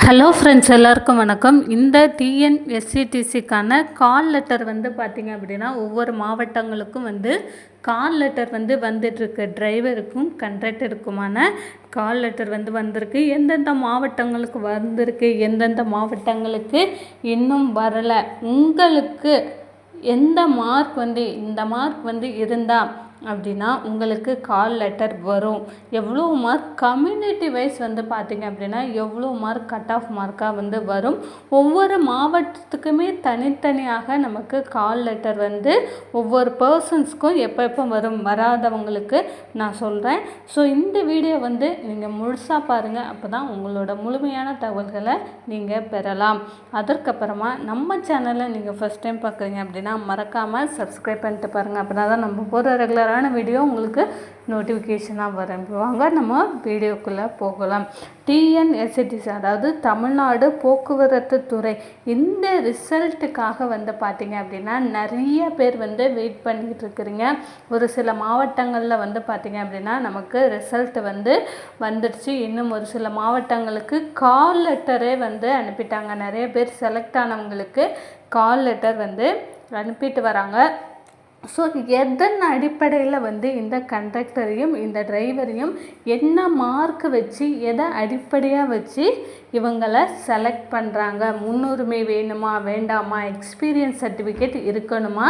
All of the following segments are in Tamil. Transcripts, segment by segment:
ஹலோ ஃப்ரெண்ட்ஸ், எல்லாருக்கும் வணக்கம். இந்த டிஎன்எஸ்சிடிசிக்கான கால் லெட்டர் பார்த்திங்க அப்படின்னா ஒவ்வொரு மாவட்டங்களுக்கும் கால் லெட்டர் வந்துட்டுருக்கு. டிரைவருக்கும் கண்ட்ரக்டருக்குமான கால் லெட்டர் வந்திருக்கு. எந்தெந்த மாவட்டங்களுக்கு வந்திருக்கு, எந்தெந்த மாவட்டங்களுக்கு இன்னும் வரலை, உங்களுக்கு எந்த மார்க் இந்த மார்க் இருந்தால் அப்படின்னா உங்களுக்கு கால் லெட்டர் வரும். எவ்வளோ மார்க் கம்யூனிட்டி வைஸ் பார்த்திங்க அப்படின்னா எவ்வளோ மார்க் கட் ஆஃப் மார்க்காக வரும். ஒவ்வொரு மாவட்டத்துக்குமே தனித்தனியாக நமக்கு கால் லெட்டர் ஒவ்வொரு பர்சன்ஸ்க்கும் எப்போ வரும், வராதவங்களுக்கு நான் சொல்கிறேன். ஸோ இந்த வீடியோ நீங்கள் முழுசாக பாருங்கள். அப்போ தான் உங்களோட முழுமையான தகவல்களை நீங்கள் பெறலாம். அதற்கப்புறமா நம்ம சேனலை நீங்கள் ஃபஸ்ட் டைம் பார்க்குறீங்க அப்படின்னா மறக்காமல் சப்ஸ்கிரைப் பண்ணிட்டு பாருங்கள். அப்படின்னா தான் நம்ம போகிற ரெகுலரான வீடியோ உங்களுக்கு நோட்டிஃபிகேஷனாக வரும். வாங்க நம்ம வீடியோக்குள்ளே போகலாம். டிஎன்எஸ்சிடிசி அதாவது தமிழ்நாடு போக்குவரத்து துறை, இந்த ரிசல்ட்டுக்காக பார்த்திங்க அப்படின்னா நிறைய பேர் வெயிட் பண்ணிக்கிட்டு இருக்கிறீங்க. ஒரு சில மாவட்டங்களில் பார்த்திங்க அப்படின்னா நமக்கு ரிசல்ட் வந்துடுச்சு. இன்னும் ஒரு சில மாவட்டங்களுக்கு கால் லெட்டரே அனுப்பிட்டாங்க. நிறைய பேர் செலக்ட் ஆனவங்களுக்கு கால் லெட்டர் அனுப்பிட்டு வராங்க. ஸோ எதன் அடிப்படையில் இந்த கண்டக்டரையும் இந்த டிரைவரையும் என்ன மார்க் வச்சு எதை அடிப்படையாக வச்சு இவங்களை செலக்ட் பண்ணுறாங்க, முன்னுரிமை வேணுமா வேண்டாமா, எக்ஸ்பீரியன்ஸ் சர்டிஃபிகேட் இருக்கணுமா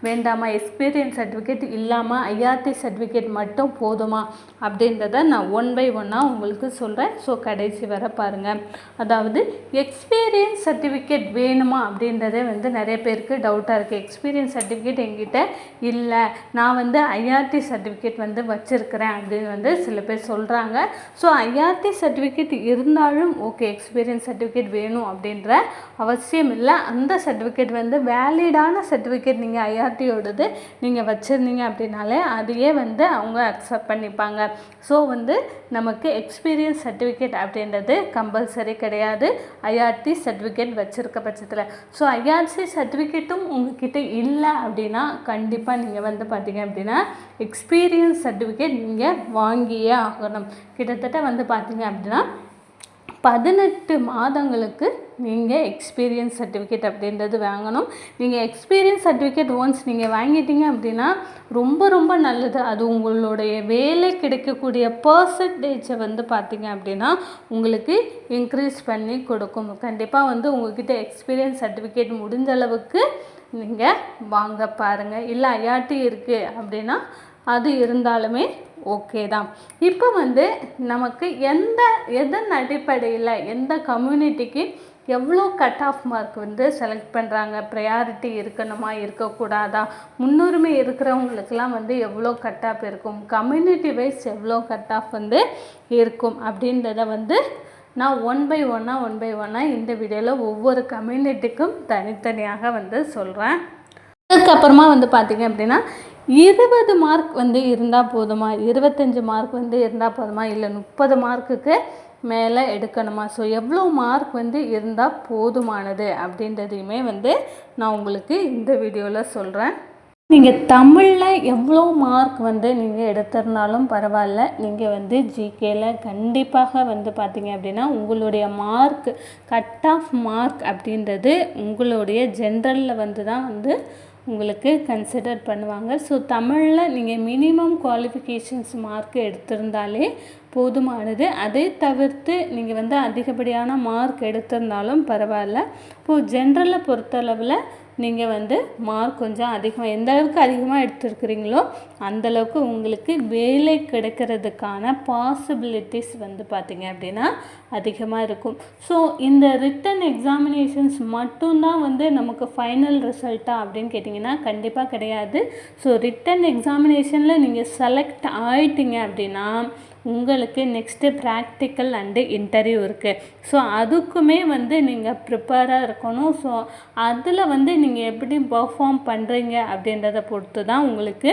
வேண்டாமா, எக்ஸ்பீரியன்ஸ் சர்டிஃபிகேட் இல்லாமல் ஐஆர்டி சர்டிஃபிகேட் மட்டும் போதுமா அப்படின்றத நான் ஒன் பை ஒன்னாக உங்களுக்கு சொல்கிறேன். ஸோ கடைசி வர பாருங்கள். அதாவது எக்ஸ்பீரியன்ஸ் சர்டிஃபிகேட் வேணுமா அப்படின்றதே நிறைய பேருக்கு டவுட்டாக இருக்குது. எக்ஸ்பீரியன்ஸ் சர்டிஃபிகேட் என்கிட்ட இல்லை, நான் ஐஆர்டி சர்டிஃபிகேட் வச்சுருக்கிறேன் அப்படின்னு சில பேர் சொல்கிறாங்க. ஸோ ஐஆர்டி சர்டிஃபிகேட் இருந்தாலும் ஓகே, எக்ஸ்பீரியன்ஸ் சர்டிஃபிகேட் வேணும் அப்படின்ற அவசியம் இல்லை. அந்த சர்டிஃபிகேட் வேலிடான சர்டிஃபிகேட் நீங்கள் ஐஆர்டியோடது நீங்கள் வச்சுருந்தீங்க அப்படின்னாலே அதையே அவங்க அக்செப்ட் பண்ணிப்பாங்க. ஸோ நமக்கு எக்ஸ்பீரியன்ஸ் சர்டிஃபிகேட் அப்படின்றது கம்பல்சரி கிடையாது ஐஆர்டி சர்டிஃபிகேட் வச்சுருக்க பட்சத்தில். ஸோ ஐஆர்சி சர்டிஃபிகேட்டும் உங்ககிட்ட இல்லை அப்படின்னா கண்டிப்பாக நீங்கள் பார்த்தீங்க அப்படின்னா எக்ஸ்பீரியன்ஸ் சர்டிஃபிகேட் நீங்கள் வாங்கியே ஆகணும். கிட்டத்தட்ட பார்த்தீங்க அப்படின்னா 18 மாதங்களுக்கு நீங்கள் எக்ஸ்பீரியன்ஸ் சர்டிஃபிகேட் அப்படின்றது வாங்கணும். நீங்கள் எக்ஸ்பீரியன்ஸ் சர்டிஃபிகேட் ஒன்ஸ் நீங்கள் வாங்கிட்டீங்க அப்படின்னா ரொம்ப ரொம்ப நல்லது. அது உங்களுடைய வேலை கிடைக்கக்கூடிய பர்சன்டேஜை பார்த்தீங்க அப்படின்னா உங்களுக்கு இன்க்ரீஸ் பண்ணி கொடுக்கும். கண்டிப்பாக உங்கள்கிட்ட எக்ஸ்பீரியன்ஸ் சர்டிஃபிகேட் முடிஞ்ச அளவுக்கு நீங்கள் வாங்க பாருங்கள். இல்லை ஐஆர்டி இருக்குது அப்படின்னா அது இருந்தாலுமே ஓகே தான். இப்போ நமக்கு எதன் அடிப்படையில் எந்த கம்யூனிட்டிக்கு எவ்வளோ கட் ஆஃப் மார்க் செலக்ட் பண்ணுறாங்க, ப்ரையாரிட்டி இருக்கணுமா இருக்கக்கூடாதா, முன்னுரிமை இருக்கிறவங்களுக்கெல்லாம் எவ்வளோ கட் ஆஃப் இருக்கும், கம்யூனிட்டி வைஸ் எவ்வளோ கட் ஆஃப் இருக்கும் அப்படின்றத நான் ஒன் பை ஒன்னாக இந்த வீடியோவில் ஒவ்வொரு கம்யூனிட்டிக்கும் தனித்தனியாக சொல்கிறேன். அதுக்கப்புறமா பார்த்திங்க அப்படின்னா 20 மார்க் இருந்தால் போதுமா, 25 மார்க் இருந்தால் போதுமா, இல்லை 30 மார்க்குக்கு மேலே எடுக்கணுமா, ஸோ எவ்வளோ மார்க் இருந்தால் போதுமானது அப்படின்றதையுமே நான் உங்களுக்கு இந்த வீடியோவில் சொல்கிறேன். நீங்கள் தமிழில் எவ்வளோ மார்க் நீங்கள் எடுத்திருந்தாலும் பரவாயில்ல, நீங்கள் ஜிகேல கண்டிப்பாக பார்த்தீங்க அப்படின்னா உங்களுடைய மார்க் கட் ஆஃப் மார்க் அப்படின்றது உங்களுடைய ஜென்ரலில் தான் உங்களுக்கு கன்சிடர் பண்ணுவாங்க. ஸோ தமிழில் நீங்கள் மினிமம் குவாலிஃபிகேஷன்ஸ் மார்க் எடுத்திருந்தாலே போதுமானது. அதை தவிர்த்து நீங்கள் அதிகப்படியான மார்க் எடுத்திருந்தாலும் பரவாயில்ல. இப்போது ஜென்ரலை பொறுத்தளவில் நீங்கள் மார்க் கொஞ்சம் அதிகமாக எந்த அளவுக்கு அதிகமாக எடுத்துருக்கிறீங்களோ அந்தளவுக்கு உங்களுக்கு வேலை கிடைக்கிறதுக்கான பாசிபிலிட்டிஸ் பார்த்திங்க அப்படின்னா அதிகமாக இருக்கும். ஸோ இந்த ரிட்டன் எக்ஸாமினேஷன்ஸ் மட்டும்தான் நமக்கு ஃபைனல் ரிசல்ட்டா அப்படின்னு கேட்டிங்கன்னா கண்டிப்பாக கிடையாது. ஸோ ரிட்டன் எக்ஸாமினேஷனில் நீங்கள் செலக்ட் ஆகிட்டீங்க அப்படின்னா உங்களுக்கு நெக்ஸ்ட்டு ப்ராக்டிக்கல் அண்டு இன்டர்வியூ இருக்குது. ஸோ அதுக்குமே நீங்கள் ப்ரிப்பேராக இருக்கணும். ஸோ அதில் நீங்கள் எப்படி பர்ஃபார்ம் பண்ணுறீங்க அப்படின்றத பொறுத்து தான் உங்களுக்கு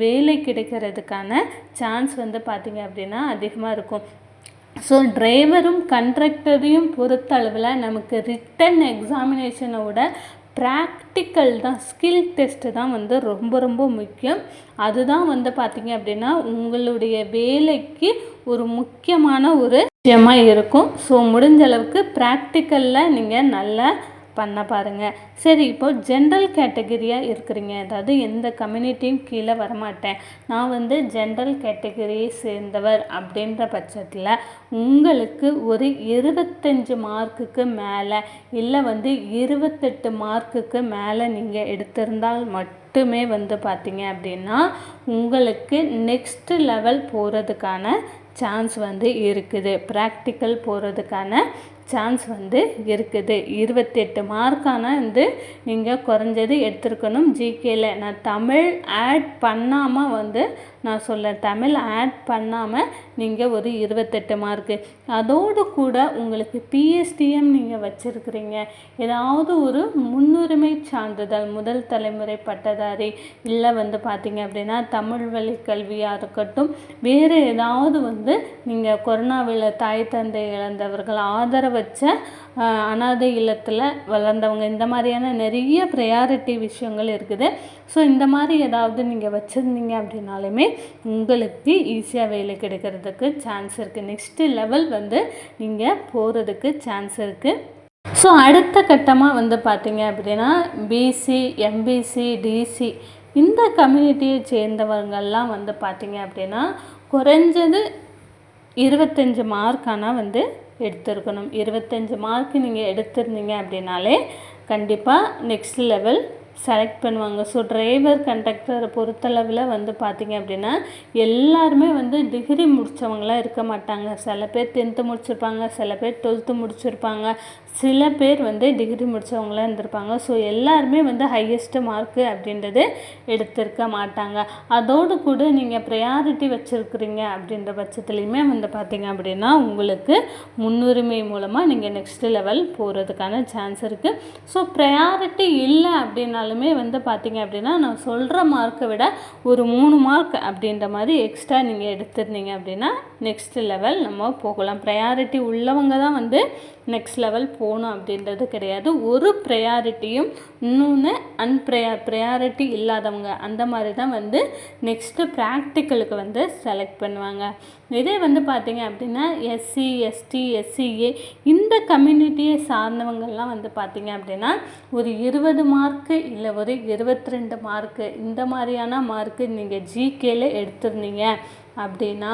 வேலை கிடைக்கிறதுக்கான சான்ஸ் பார்த்திங்க அப்படின்னா அதிகமாக இருக்கும். ஸோ டிரைவரும் கண்ட்ரக்டரையும் பொறுத்தளவில் நமக்கு ரிட்டன் எக்ஸாமினேஷனோட ப்ராக்டிக்கல் தான், ஸ்கில் டெஸ்ட்டு தான் ரொம்ப ரொம்ப முக்கியம். அதுதான் பார்த்திங்க அப்படின்னா உங்களுடைய வேலைக்கு ஒரு முக்கியமான ஒரு விஷயமாக இருக்கும். ஸோ முடிஞ்ச அளவுக்கு ப்ராக்டிக்கலில் நீங்கள் நல்லா பண்ண பாருங்கள். சரி, இப்போது ஜென்ரல் கேட்டகரியாக இருக்கிறீங்க, அதாவது எந்த கம்யூனிட்டியும் கீழே வரமாட்டேன், நான் வந்து ஜென்ரல் கேட்டகரியை சேர்ந்தவர் அப்படின்ற பட்சத்தில் உங்களுக்கு ஒரு 25 மார்க்குக்கு மேலே இல்லை வந்து 28 மார்க்குக்கு மேலே நீங்கள் எடுத்திருந்தால் மட்டுமே வந்து பார்த்தீங்க அப்படின்னா உங்களுக்கு நெக்ஸ்ட் லெவல் போகிறதுக்கான சான்ஸ் வந்து இருக்குது. ப்ராக்டிக்கல் போகிறதுக்கான சான்ஸ் வந்து இருக்குது. 28 மார்க்கான வந்து நீங்கள் குறைஞ்சது எடுத்துருக்கணும். ஜிகேல நான் தமிழ் ஆட் பண்ணாமல் வந்து நான் சொல்ல, தமிழ் ஆட் பண்ணாமல் நீங்கள் ஒரு 28 மார்க்கு, அதோடு கூட உங்களுக்கு பிஎஸ்டிஎம் நீங்கள் வச்சுருக்கிறீங்க, ஏதாவது ஒரு முன்னுரிமை சான்றிதழ், முதல் தலைமுறை பட்டதாரி, இல்லை வந்து பார்த்தீங்க அப்படின்னா தமிழ் வழி கல்வியாக இருக்கட்டும், வேறு ஏதாவது வந்து நீங்கள் கொரோனாவில் தாய் தந்தை இழந்தவர்கள், ஆதரவு வச்ச அனாதை இல்லத்தில் வளர்ந்தவங்க, இந்த மாதிரியான நிறைய ப்ரையாரிட்டி விஷயங்கள் இருக்குது. ஸோ இந்த மாதிரி ஏதாவது நீங்கள் வச்சுருந்தீங்க அப்படின்னாலுமே உங்களுக்கு ஈஸியாக வேலை கிடைக்கிறதுக்கு சான்ஸ் இருக்குது. நெக்ஸ்ட்டு லெவல் வந்து நீங்கள் போகிறதுக்கு சான்ஸ் இருக்குது. ஸோ அடுத்த கட்டமாக வந்து பார்த்தீங்க அப்படின்னா பிசி, எம்பிசி, டிசி இந்த கம்யூனிட்டியை சேர்ந்தவங்கள்லாம் வந்து பார்த்தீங்க அப்படின்னா குறைஞ்சது 25 மார்க் ஆனால் வந்து எடுத்துருக்கணும். 25 மார்க் நீங்கள் எடுத்திருந்தீங்க அப்படின்னாலே கண்டிப்பாக நெக்ஸ்ட் லெவல் செலக்ட் பண்ணுவாங்க. ஸோ டிரைவர், கண்டக்டரை பொறுத்தளவில் வந்து பார்த்திங்க அப்படின்னா எல்லாருமே வந்து டிகிரி முடித்தவங்களாம் இருக்க மாட்டாங்க. சில பேர் 10th முடிச்சிருப்பாங்க, சில பேர் 12th முடிச்சிருப்பாங்க, சில பேர் வந்து டிகிரி முடித்தவங்களாம் இருந்திருப்பாங்க. ஸோ எல்லாருமே வந்து ஹையஸ்ட்டு மார்க்கு அப்படின்றது எடுத்திருக்க மாட்டாங்க. அதோடு கூட நீங்கள் ப்ரையாரிட்டி வச்சுருக்குறீங்க அப்படின்ற பட்சத்துலையுமே வந்து பார்த்திங்க அப்படின்னா உங்களுக்கு முன்னுரிமை மூலமாக நீங்கள் நெக்ஸ்ட் லெவல் போகிறதுக்கான சான்ஸ் இருக்குது. ஸோ ப்ரையாரிட்டி இல்லை அப்படின்னாலுமே வந்து பார்த்திங்க அப்படின்னா நான் சொல்கிற மார்க்கை விட ஒரு 3 மார்க் அப்படின்ற மாதிரி எக்ஸ்ட்ரா நீங்கள் எடுத்துருந்தீங்க அப்படின்னா நெக்ஸ்ட் லெவல் நம்ம போகலாம். ப்ரையாரிட்டி உள்ளவங்க தான் வந்து நெக்ஸ்ட் லெவல் போகணும் அப்படின்றது கிடையாது. ஒரு ப்ரையாரிட்டியும் இன்னொன்று ப்ரையாரிட்டி இல்லாதவங்க அந்த மாதிரி தான் வந்து நெக்ஸ்ட்டு ப்ராக்டிக்கலுக்கு வந்து செலக்ட் பண்ணுவாங்க. இதே வந்து பார்த்திங்க அப்படின்னா எஸ்சி, எஸ்டி, எஸ்சிஏ இந்த கம்யூனிட்டியை சார்ந்தவங்கள்லாம் வந்து பார்த்திங்க அப்படின்னா ஒரு 20 மார்க்கு இல்லை ஒரு 22 மார்க்கு இந்த மாதிரியான மார்க்கு நீங்கள் ஜிகேல எடுத்திருந்தீங்க அப்படின்னா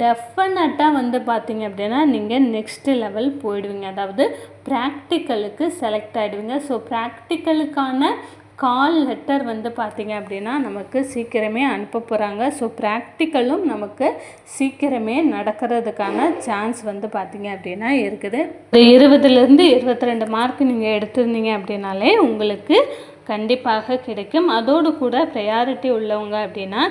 டெஃபினட்டாக வந்து பார்த்திங்க அப்படின்னா நீங்கள் நெக்ஸ்ட் லெவல் போயிடுவீங்க. அதாவது ப்ராக்டிக்கலுக்கு செலக்ட் ஆகிடுவீங்க. ஸோ ப்ராக்டிக்கலுக்கான கால் லெட்டர் வந்து பார்த்திங்க அப்படின்னா நமக்கு சீக்கிரமே அனுப்ப போகிறாங்க. ஸோ ப்ராக்டிக்கலும் நமக்கு சீக்கிரமே நடக்கிறதுக்கான சான்ஸ் வந்து பார்த்திங்க அப்படின்னா இருக்குது. 20லேருந்து 22 மார்க் நீங்கள் எடுத்திருந்தீங்க அப்படின்னாலே உங்களுக்கு கண்டிப்பாக கிடைக்கும். அதோடு கூட ப்ரையாரிட்டி உள்ளவங்க அப்படின்னா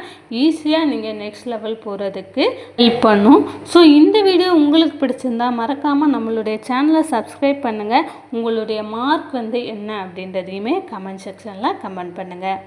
ஈஸியாக நீங்கள் நெக்ஸ்ட் லெவல் போகிறதுக்கு ஹெல்ப் பண்ணும். ஸோ இந்த வீடியோ உங்களுக்கு பிடிச்சிருந்தா மறக்காமல் நம்மளுடைய சேனலை சப்ஸ்கிரைப் பண்ணுங்கள். உங்களுடைய மார்க் வந்து என்ன அப்படின்றதையுமே கமெண்ட் செக்ஷனில் கமெண்ட் பண்ணுங்கள்.